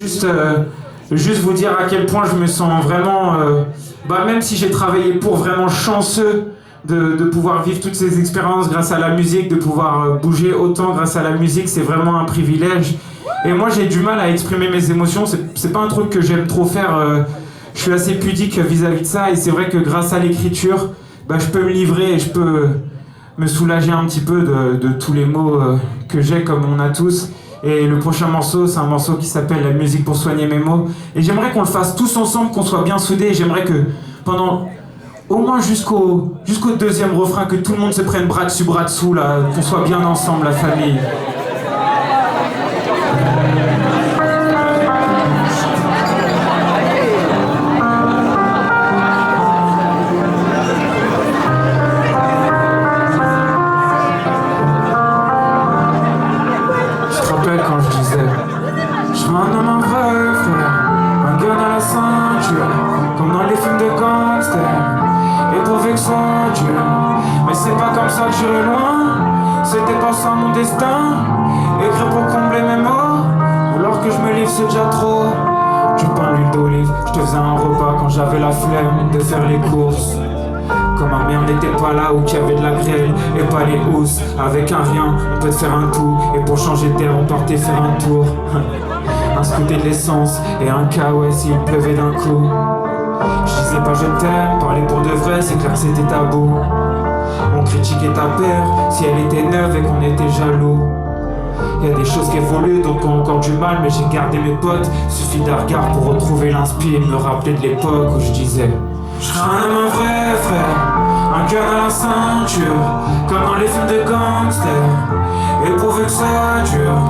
Juste vous dire à quel point je me sens vraiment, même si j'ai travaillé pour, vraiment chanceux de pouvoir vivre toutes ces expériences grâce à la musique, de pouvoir bouger autant grâce à la musique, c'est vraiment un privilège. Et moi j'ai du mal à exprimer mes émotions, c'est pas un truc que j'aime trop faire, je suis assez pudique vis-à-vis de ça, et c'est vrai que grâce à l'écriture, je peux me livrer et je peux me soulager un petit peu de tous les maux que j'ai, comme on a tous. Et le prochain morceau, c'est un morceau qui s'appelle La musique pour soigner mes maux. Et j'aimerais qu'on le fasse tous ensemble, qu'on soit bien soudés. J'aimerais que pendant au moins jusqu'au deuxième refrain, que tout le monde se prenne bras dessous, là, qu'on soit bien ensemble, la famille. Comme dans les films de gangsters, et pourvu que ça dure. Mais c'est pas comme ça que j'irai loin, c'était pas ça mon destin. Écrire pour combler mes mots, alors que je me livre c'est déjà trop. Du pain, l'huile d'olive, je te faisais un repas quand j'avais la flemme de faire les courses. Quand ma mère n'était pas là ou qu'il y avait de la grêle et pas les housses. Avec un rien, on peut te faire un tout, et pour changer d'air on partait faire un tour. Un scooter de l'essence et un ouais s'il pleuvait d'un coup. Je disais pas je t'aime, parler pour de vrai, c'est clair que c'était tabou. On critiquait ta paire si elle était neuve et qu'on était jaloux. Y'a des choses qui évoluent donc on a encore du mal, mais j'ai gardé mes potes. Suffit d'un regard pour retrouver l'inspi et me rappeler de l'époque où je disais je serai un homme, un vrai frère, un cœur dans la ceinture, comme dans les films de gangsters, et pourvu que ça dure.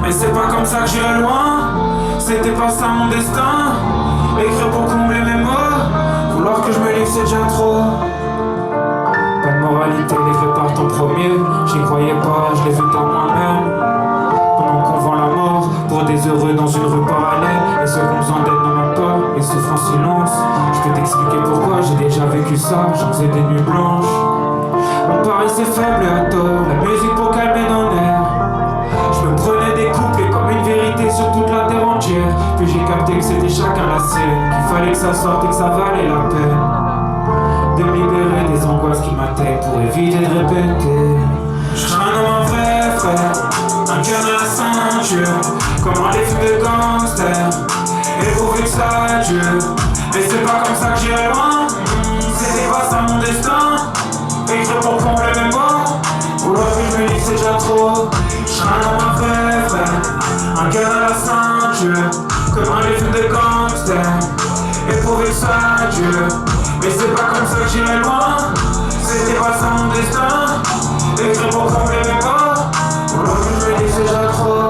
Mais c'est pas comme ça que j'irai loin, c'était pas ça mon destin. Écrire pour combler mes mots, vouloir que je me livre c'est déjà trop. Pas de moralité, les vrais partent en premier. J'y croyais pas, je l'ai vu par moi-même. Pendant qu'on vend la mort pour des heureux dans une rue parallèle, et ceux qui ont besoin d'aide n'en ont pas et souffrent en silence. Je peux t'expliquer pourquoi, j'ai déjà vécu ça, j'en faisais des nuits blanches. On paraissait faible et à tort, la musique pour calmer nos nerfs. Je me prenais des couplets comme une vérité sur toute la terre entière. Puis j'ai capté que c'était chacun la sienne, qu'il fallait que ça sorte et que ça valait la peine de me libérer des angoisses qui m'atteignent pour éviter de répéter. Je serai un homme, un vrai frère, un cœur dans la ceinture, comme dans les films de gangsters, et pourvu que ça dure. Mais c'est pas comme ça que j'irai loin, c'était pas ça mon destin. Écrire pour combler mes mots, vouloir que je me livre c'est déjà trop. Je serai un homme, un vrai frère, un cœur dans la ceinture, comme dans les films de gangsters, et pourvu que ça dure. Mais c'est pas comme ça que j'irai loin, c'était pas ça mon destin. Écrire pour combler mes mots, vouloir que je me livre c'est déjà trop.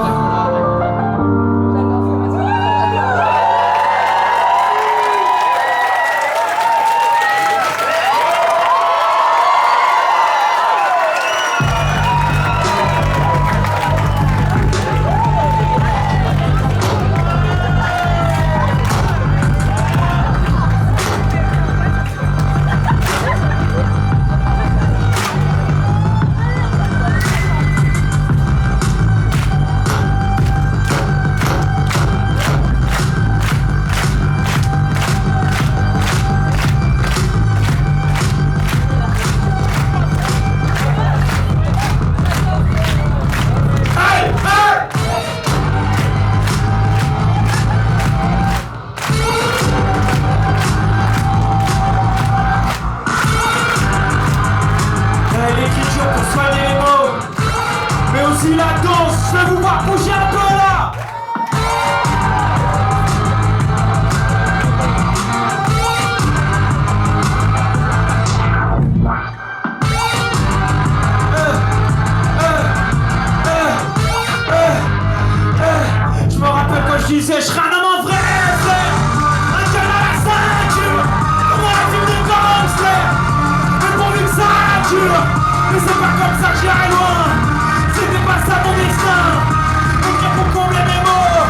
La danse, je veux vous voir bouger un peu là. Je me rappelle quand je disais je serai un homme, un vrai frère, un cœur dans la ceinture, comme dans la film de gangster, mais pourvu que ça dure. Mais c'est pas comme ça que j'irai loin, c'était pas ça mon destin. Écrire pour combler mes mots,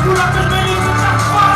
vouloir que je me livre c'est déjà trop.